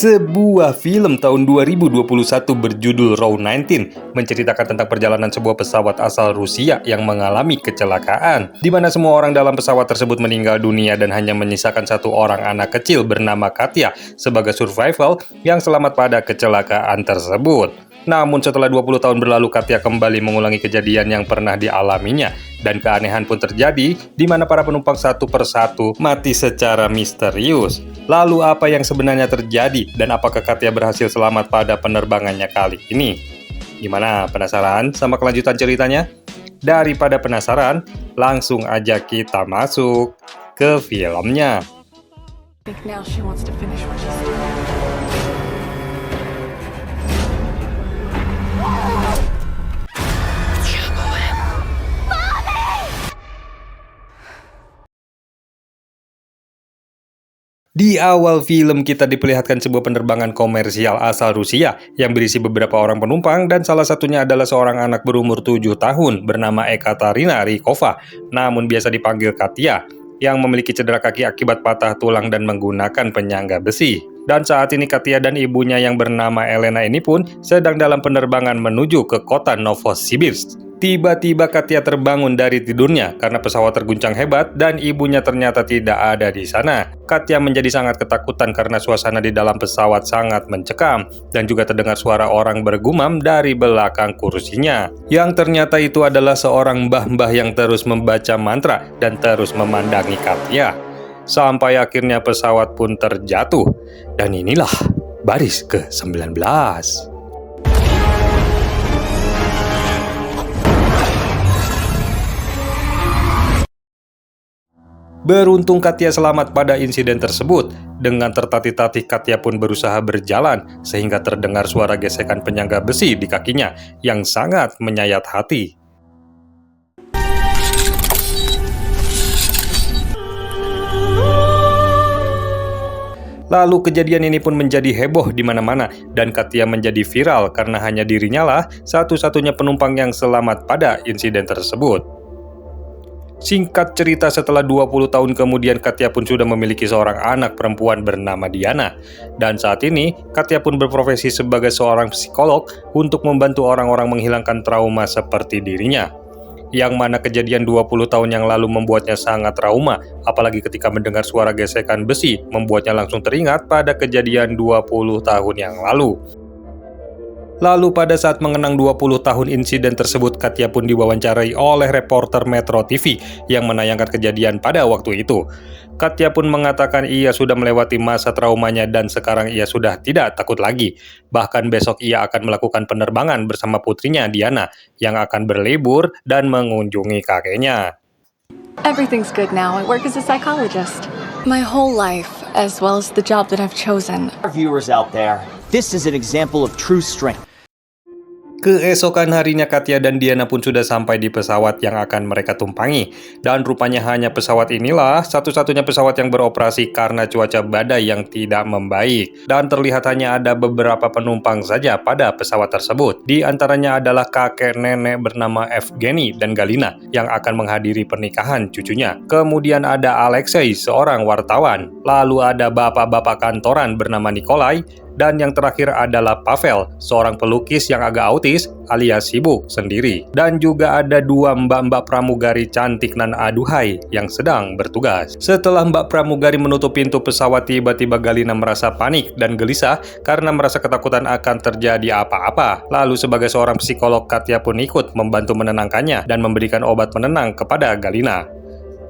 Sebuah film tahun 2021 berjudul Raw 19 menceritakan tentang perjalanan sebuah pesawat asal Rusia yang mengalami kecelakaan, di mana semua orang dalam pesawat tersebut meninggal dunia dan hanya menyisakan satu orang anak kecil bernama Katya sebagai survival yang selamat pada kecelakaan tersebut. Namun setelah 20 tahun berlalu, Katya kembali mengulangi kejadian yang pernah dialaminya, dan keanehan pun terjadi di mana para penumpang satu persatu mati secara misterius. Lalu apa yang sebenarnya terjadi dan apakah Katya berhasil selamat pada penerbangannya kali ini? Gimana, penasaran sama kelanjutan ceritanya? Daripada penasaran, langsung aja kita masuk ke filmnya. Di awal film kita diperlihatkan sebuah penerbangan komersial asal Rusia yang berisi beberapa orang penumpang dan salah satunya adalah seorang anak berumur 7 tahun bernama Ekaterina Rykova, namun biasa dipanggil Katya, yang memiliki cedera kaki akibat patah tulang dan menggunakan penyangga besi. Dan saat ini Katya dan ibunya yang bernama Elena ini pun sedang dalam penerbangan menuju ke kota Novosibirsk. Tiba-tiba Katya terbangun dari tidurnya karena pesawat terguncang hebat dan ibunya ternyata tidak ada di sana. Katya menjadi sangat ketakutan karena suasana di dalam pesawat sangat mencekam dan juga terdengar suara orang bergumam dari belakang kursinya. Yang ternyata itu adalah seorang mbah-mbah yang terus membaca mantra dan terus memandangi Katya. Sampai akhirnya pesawat pun terjatuh. Dan inilah baris ke-19. Beruntung Katya selamat pada insiden tersebut. Dengan tertatih-tatih Katya pun berusaha berjalan sehingga terdengar suara gesekan penyangga besi di kakinya yang sangat menyayat hati. Lalu kejadian ini pun menjadi heboh di mana-mana dan Katya menjadi viral karena hanya dirinya lah satu-satunya penumpang yang selamat pada insiden tersebut. Singkat cerita, setelah 20 tahun kemudian Katya pun sudah memiliki seorang anak perempuan bernama Diana. Dan saat ini, Katya pun berprofesi sebagai seorang psikolog untuk membantu orang-orang menghilangkan trauma seperti dirinya. Yang mana kejadian 20 tahun yang lalu membuatnya sangat trauma, apalagi ketika mendengar suara gesekan besi, membuatnya langsung teringat pada kejadian 20 tahun yang lalu. Lalu pada saat mengenang 20 tahun insiden tersebut, Katya pun diwawancarai oleh reporter Metro TV yang menayangkan kejadian pada waktu itu. Katya pun mengatakan ia sudah melewati masa traumanya dan sekarang ia sudah tidak takut lagi. Bahkan besok ia akan melakukan penerbangan bersama putrinya Diana yang akan berlibur dan mengunjungi kakeknya. Everything's good now. I work as a psychologist. My whole life, as well as the job that I've chosen. Our viewers out there, this is an example of true strength. Keesokan harinya Katya dan Diana pun sudah sampai di pesawat yang akan mereka tumpangi. Dan rupanya hanya pesawat inilah satu-satunya pesawat yang beroperasi karena cuaca badai yang tidak membaik. Dan terlihat hanya ada beberapa penumpang saja pada pesawat tersebut. Di antaranya adalah kakek nenek bernama Evgeny dan Galina yang akan menghadiri pernikahan cucunya. Kemudian ada Alexei, seorang wartawan. Lalu ada bapak-bapak kantoran bernama Nikolai. Dan yang terakhir adalah Pavel, seorang pelukis yang agak autis alias sibuk sendiri. Dan juga ada dua mbak-mbak pramugari cantik nan aduhai yang sedang bertugas. Setelah mbak pramugari menutup pintu pesawat, tiba-tiba Galina merasa panik dan gelisah karena merasa ketakutan akan terjadi apa-apa. Lalu sebagai seorang psikolog, Katya pun ikut membantu menenangkannya dan memberikan obat penenang kepada Galina.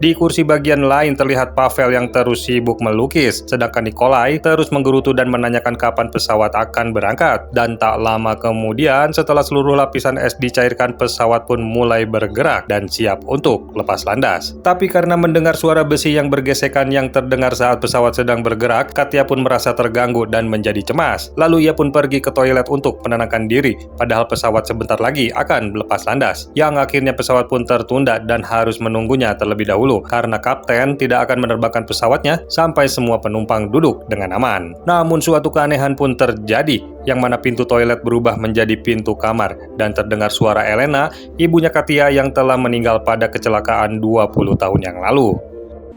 Di kursi bagian lain terlihat Pavel yang terus sibuk melukis, sedangkan Nikolai terus menggerutu dan menanyakan kapan pesawat akan berangkat. Dan tak lama kemudian, setelah seluruh lapisan es dicairkan, pesawat pun mulai bergerak dan siap untuk lepas landas. Tapi karena mendengar suara besi yang bergesekan yang terdengar saat pesawat sedang bergerak, Katya pun merasa terganggu dan menjadi cemas. Lalu ia pun pergi ke toilet untuk menenangkan diri, padahal pesawat sebentar lagi akan lepas landas. Yang akhirnya pesawat pun tertunda dan harus menunggunya terlebih dahulu karena kapten tidak akan menerbangkan pesawatnya sampai semua penumpang duduk dengan aman. Namun suatu keanehan pun terjadi, yang mana pintu toilet berubah menjadi pintu kamar dan terdengar suara Elena, ibunya Katya yang telah meninggal pada kecelakaan 20 tahun yang lalu.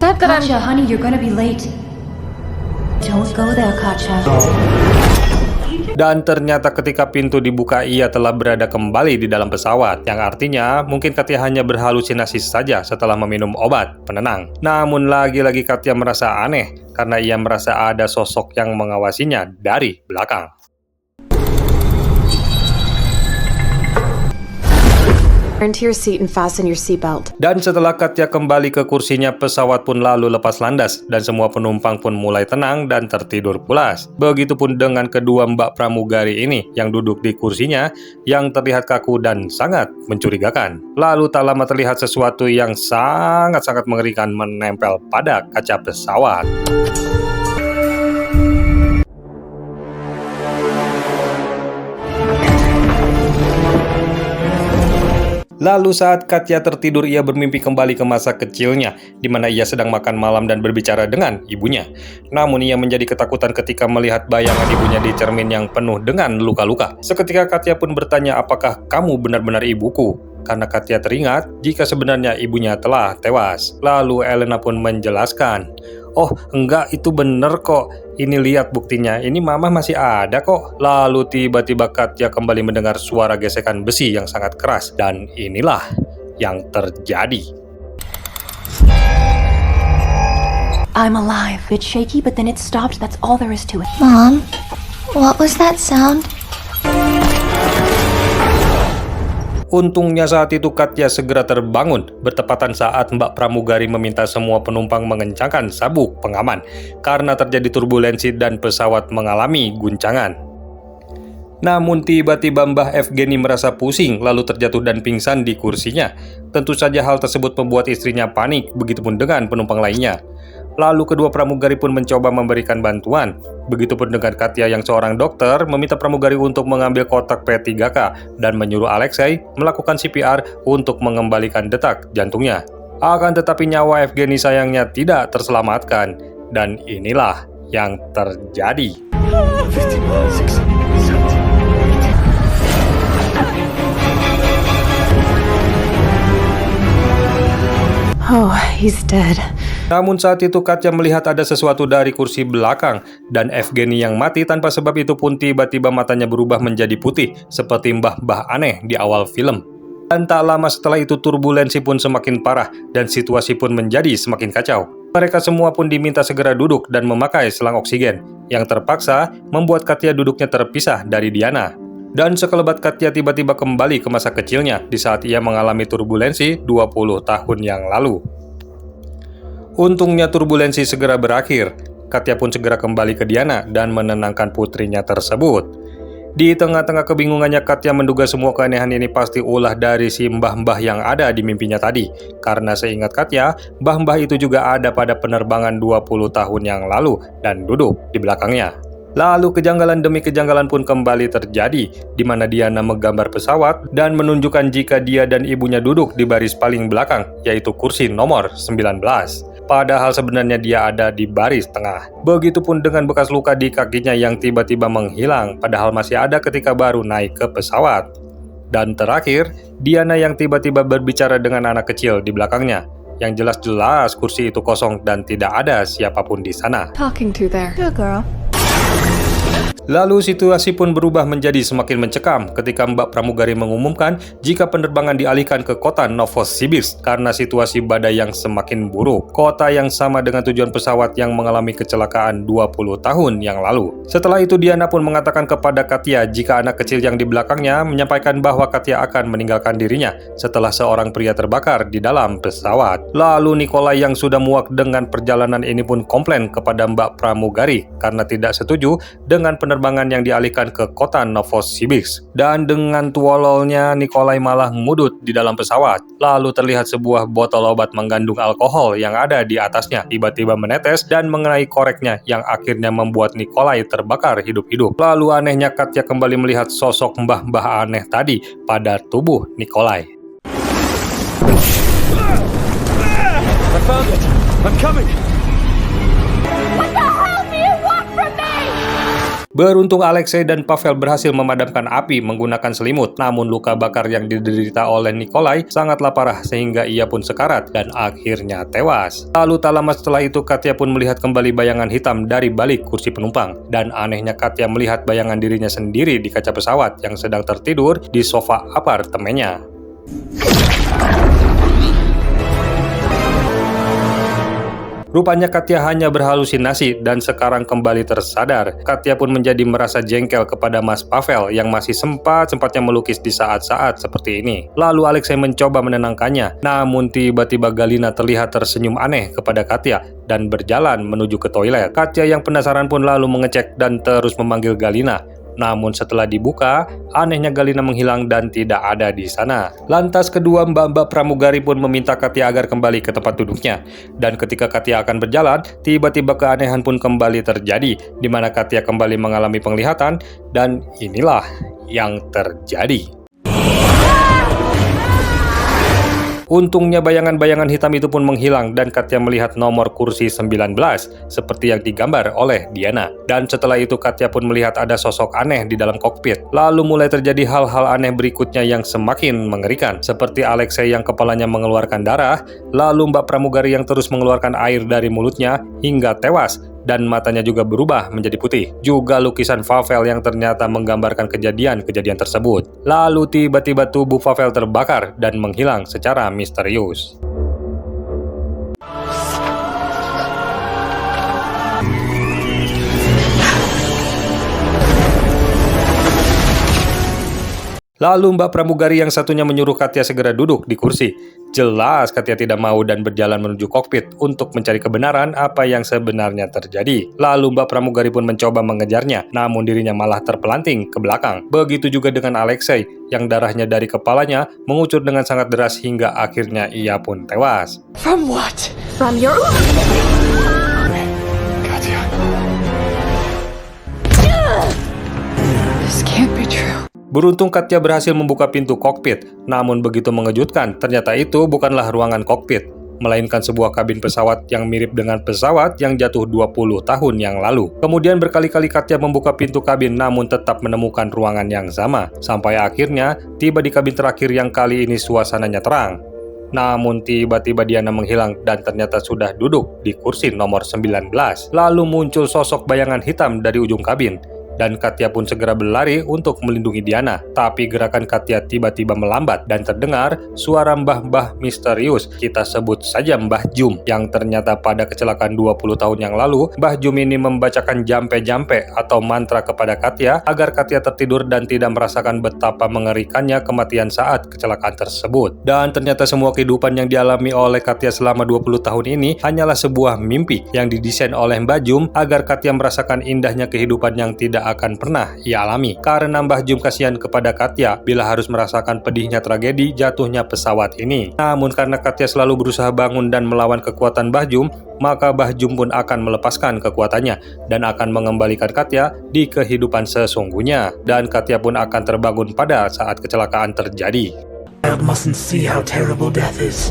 Katya, honey, you're gonna be late. Don't go there, Katya. Dan ternyata ketika pintu dibuka ia telah berada kembali di dalam pesawat, yang artinya mungkin Katya hanya berhalusinasi saja setelah meminum obat penenang. Namun lagi-lagi Katya merasa aneh karena ia merasa ada sosok yang mengawasinya dari belakang. Turn to your seat and fasten your seatbelt. Dan setelah Katya kembali ke kursinya, pesawat pun lalu lepas landas dan semua penumpang pun mulai tenang dan tertidur pulas. Begitupun dengan kedua mbak pramugari ini yang duduk di kursinya yang terlihat kaku dan sangat mencurigakan. Lalu tak lama terlihat sesuatu yang sangat-sangat mengerikan menempel pada kaca pesawat. Lalu saat Katya tertidur, ia bermimpi kembali ke masa kecilnya, di mana ia sedang makan malam dan berbicara dengan ibunya. Namun ia menjadi ketakutan ketika melihat bayangan ibunya di cermin yang penuh dengan luka-luka. Seketika Katya pun bertanya, apakah kamu benar-benar ibuku? Karena Katya teringat jika sebenarnya ibunya telah tewas. Lalu Elena pun menjelaskan, oh enggak, itu bener kok. Ini lihat buktinya, ini mama masih ada kok. Lalu tiba-tiba Katya kembali mendengar suara gesekan besi yang sangat keras. Dan inilah yang terjadi. I'm alive. It's shaky, but then it stopped. That's all there is to it. Mom, what was that sound? Untungnya saat itu Katya segera terbangun, bertepatan saat Mbak Pramugari meminta semua penumpang mengencangkan sabuk pengaman karena terjadi turbulensi dan pesawat mengalami guncangan. Namun tiba-tiba Mbah Evgeny merasa pusing lalu terjatuh dan pingsan di kursinya. Tentu saja hal tersebut membuat istrinya panik, begitupun dengan penumpang lainnya. Lalu kedua pramugari pun mencoba memberikan bantuan. Begitupun dengan Katya yang seorang dokter meminta pramugari untuk mengambil kotak P3K dan menyuruh Alexei melakukan CPR untuk mengembalikan detak jantungnya. Akan tetapi nyawa Evgeny sayangnya tidak terselamatkan. Dan inilah yang terjadi. Oh, he's dead. Namun saat itu Katya melihat ada sesuatu dari kursi belakang dan Evgeny yang mati tanpa sebab itu pun tiba-tiba matanya berubah menjadi putih seperti mbah-mbah aneh di awal film. Dan tak lama setelah itu turbulensi pun semakin parah dan situasi pun menjadi semakin kacau. Mereka semua pun diminta segera duduk dan memakai selang oksigen yang terpaksa membuat Katya duduknya terpisah dari Diana. Dan sekelebat Katya tiba-tiba kembali ke masa kecilnya di saat ia mengalami turbulensi 20 tahun yang lalu. Untungnya turbulensi segera berakhir. Katya pun segera kembali ke Diana dan menenangkan putrinya tersebut. Di tengah-tengah kebingungannya, Katya menduga semua keanehan ini pasti ulah dari si mbah-mbah yang ada di mimpinya tadi. Karena seingat Katya, mbah-mbah itu juga ada pada penerbangan 20 tahun yang lalu dan duduk di belakangnya. Lalu kejanggalan demi kejanggalan pun kembali terjadi, di mana Diana menggambar pesawat dan menunjukkan jika dia dan ibunya duduk di baris paling belakang, yaitu kursi nomor 19. Padahal sebenarnya dia ada di baris tengah. Begitupun dengan bekas luka di kakinya yang tiba-tiba menghilang, padahal masih ada ketika baru naik ke pesawat. Dan terakhir, Diana yang tiba-tiba berbicara dengan anak kecil di belakangnya, yang jelas-jelas kursi itu kosong dan tidak ada siapapun di sana. Talking to there. Good girl. Lalu situasi pun berubah menjadi semakin mencekam ketika Mbak Pramugari mengumumkan jika penerbangan dialihkan ke kota Novosibirsk karena situasi badai yang semakin buruk. Kota yang sama dengan tujuan pesawat yang mengalami kecelakaan 20 tahun yang lalu. Setelah itu Diana pun mengatakan kepada Katya jika anak kecil yang di belakangnya menyampaikan bahwa Katya akan meninggalkan dirinya setelah seorang pria terbakar di dalam pesawat. Lalu Nikolai yang sudah muak dengan perjalanan ini pun komplain kepada Mbak Pramugari karena tidak setuju dengan penerbangan yang dialihkan ke kota Novosibirsk. Dan dengan tuololnya, Nikolai malah mudut di dalam pesawat. Lalu terlihat sebuah botol obat mengandung alkohol yang ada di atasnya tiba-tiba menetes dan mengenai koreknya yang akhirnya membuat Nikolai terbakar hidup-hidup. Lalu anehnya Katya kembali melihat sosok mbah-mbah aneh tadi pada tubuh Nikolai. I found it! I'm coming! Beruntung Alexei dan Pavel berhasil memadamkan api menggunakan selimut, namun luka bakar yang diderita oleh Nikolai sangatlah parah sehingga ia pun sekarat dan akhirnya tewas. Lalu tak lama setelah itu Katya pun melihat kembali bayangan hitam dari balik kursi penumpang, dan anehnya Katya melihat bayangan dirinya sendiri di kaca pesawat yang sedang tertidur di sofa apartemennya. Rupanya Katya hanya berhalusinasi dan sekarang kembali tersadar. Katya pun menjadi merasa jengkel kepada Mas Pavel yang masih sempat-sempatnya melukis di saat-saat seperti ini. Lalu Alexei mencoba menenangkannya, namun tiba-tiba Galina terlihat tersenyum aneh kepada Katya dan berjalan menuju ke toilet. Katya yang penasaran pun lalu mengecek dan terus memanggil Galina. Namun setelah dibuka, anehnya Galina menghilang dan tidak ada di sana. Lantas kedua mbak-mbak pramugari pun meminta Katya agar kembali ke tempat duduknya. Dan ketika Katya akan berjalan, tiba-tiba keanehan pun kembali terjadi, di mana Katya kembali mengalami penglihatan, dan inilah yang terjadi. Untungnya bayangan-bayangan hitam itu pun menghilang dan Katya melihat nomor kursi 19 seperti yang digambar oleh Diana. Dan setelah itu Katya pun melihat ada sosok aneh di dalam kokpit. Lalu mulai terjadi hal-hal aneh berikutnya yang semakin mengerikan, seperti Alexei yang kepalanya mengeluarkan darah, lalu mbak pramugari yang terus mengeluarkan air dari mulutnya hingga tewas, dan matanya juga berubah menjadi putih. Juga lukisan Pavel yang ternyata menggambarkan kejadian-kejadian tersebut. Lalu tiba-tiba tubuh Pavel terbakar dan menghilang secara misterius. Lalu mbak pramugari yang satunya menyuruh Katya segera duduk di kursi. Jelas Katya tidak mau dan berjalan menuju kokpit untuk mencari kebenaran apa yang sebenarnya terjadi. Lalu mbak pramugari pun mencoba mengejarnya, namun dirinya malah terpelanting ke belakang. Begitu juga dengan Alexei, yang darahnya dari kepalanya mengucur dengan sangat deras hingga akhirnya ia pun tewas. From what? From your... Katya. This can't be true. Beruntung Katya berhasil membuka pintu kokpit, namun begitu mengejutkan, ternyata itu bukanlah ruangan kokpit, melainkan sebuah kabin pesawat yang mirip dengan pesawat yang jatuh 20 tahun yang lalu. Kemudian berkali-kali Katya membuka pintu kabin namun tetap menemukan ruangan yang sama, sampai akhirnya tiba di kabin terakhir yang kali ini suasananya terang. Namun tiba-tiba Diana menghilang dan ternyata sudah duduk di kursi nomor 19. Lalu muncul sosok bayangan hitam dari ujung kabin. Dan Katya pun segera berlari untuk melindungi Diana. Tapi gerakan Katya tiba-tiba melambat dan terdengar suara mbah-mbah misterius, kita sebut saja Mbah Jum, yang ternyata pada kecelakaan 20 tahun yang lalu, Mbah Jum ini membacakan jampe-jampe atau mantra kepada Katya agar Katya tertidur dan tidak merasakan betapa mengerikannya kematian saat kecelakaan tersebut. Dan ternyata semua kehidupan yang dialami oleh Katya selama 20 tahun ini hanyalah sebuah mimpi yang didesain oleh Mbah Jum agar Katya merasakan indahnya kehidupan yang tidak akan pernah ia alami. Karena Mbah Jum kasihan kepada Katya bila harus merasakan pedihnya tragedi jatuhnya pesawat ini. Namun karena Katya selalu berusaha bangun dan melawan kekuatan Mbah Jum, maka Mbah Jum pun akan melepaskan kekuatannya dan akan mengembalikan Katya di kehidupan sesungguhnya. Dan Katya pun akan terbangun pada saat kecelakaan terjadi. I mustn't see how terrible death is.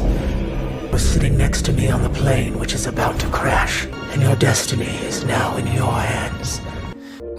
You're sitting next to me on the plane which is about to crash, and your destiny is now in your hands.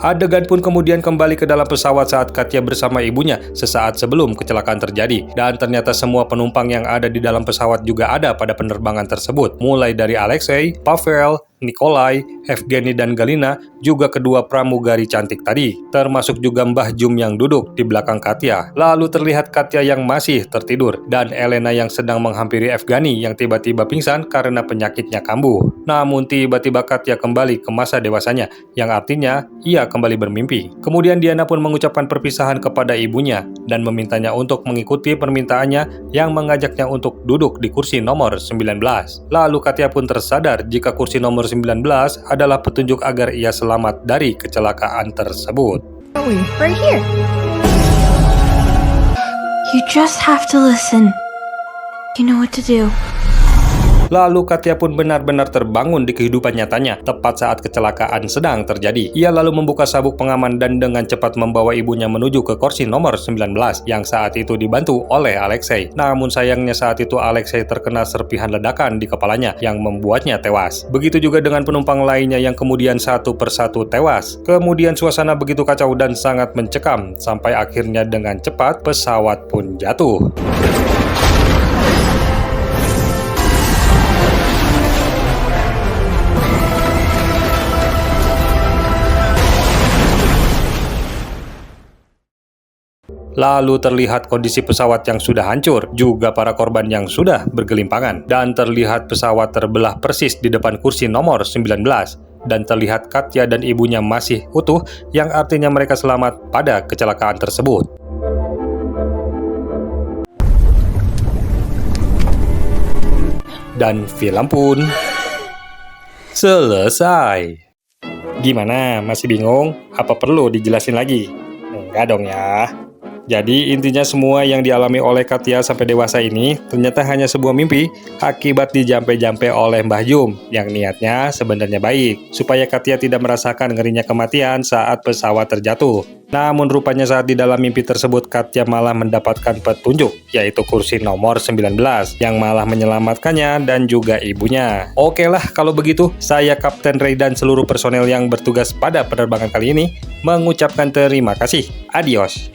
Adegan pun kemudian kembali ke dalam pesawat saat Katya bersama ibunya sesaat sebelum kecelakaan terjadi. Dan ternyata semua penumpang yang ada di dalam pesawat juga ada pada penerbangan tersebut. Mulai dari Alexei, Pavel, Nikolai, Evgeny dan Galina, juga kedua pramugari cantik tadi, termasuk juga Mbah Jum yang duduk di belakang Katya. Lalu terlihat Katya yang masih tertidur, dan Elena yang sedang menghampiri Evgeny yang tiba-tiba pingsan karena penyakitnya kambuh. Namun tiba-tiba Katya kembali ke masa dewasanya, yang artinya ia kembali bermimpi. Kemudian Diana pun mengucapkan perpisahan kepada ibunya, dan memintanya untuk mengikuti permintaannya yang mengajaknya untuk duduk di kursi nomor 19. Lalu Katya pun tersadar jika kursi nomor 19 adalah petunjuk agar ia selamat dari kecelakaan tersebut. Right here. You just have to listen. You know what to do. Lalu Katya pun benar-benar terbangun di kehidupan nyatanya, tepat saat kecelakaan sedang terjadi. Ia lalu membuka sabuk pengaman dan dengan cepat membawa ibunya menuju ke kursi nomor 19 yang saat itu dibantu oleh Alexei. Namun sayangnya saat itu Alexei terkena serpihan ledakan di kepalanya yang membuatnya tewas. Begitu juga dengan penumpang lainnya yang kemudian satu persatu tewas. Kemudian suasana begitu kacau dan sangat mencekam, sampai akhirnya dengan cepat pesawat pun jatuh. Lalu terlihat kondisi pesawat yang sudah hancur, juga para korban yang sudah bergelimpangan. Dan terlihat pesawat terbelah persis di depan kursi nomor 19. Dan terlihat Katya dan ibunya masih utuh, yang artinya mereka selamat pada kecelakaan tersebut. Dan film pun selesai. Gimana? Masih bingung? Apa perlu dijelasin lagi? Enggak dong ya. Jadi intinya semua yang dialami oleh Katya sampai dewasa ini ternyata hanya sebuah mimpi akibat dijampe-jampe oleh Mbah Yum yang niatnya sebenarnya baik, supaya Katya tidak merasakan ngerinya kematian saat pesawat terjatuh. Namun rupanya saat di dalam mimpi tersebut Katya malah mendapatkan petunjuk, yaitu kursi nomor 19 yang malah menyelamatkannya dan juga ibunya. Oke lah kalau begitu, saya Kapten Ray dan seluruh personel yang bertugas pada penerbangan kali ini mengucapkan terima kasih. Adios.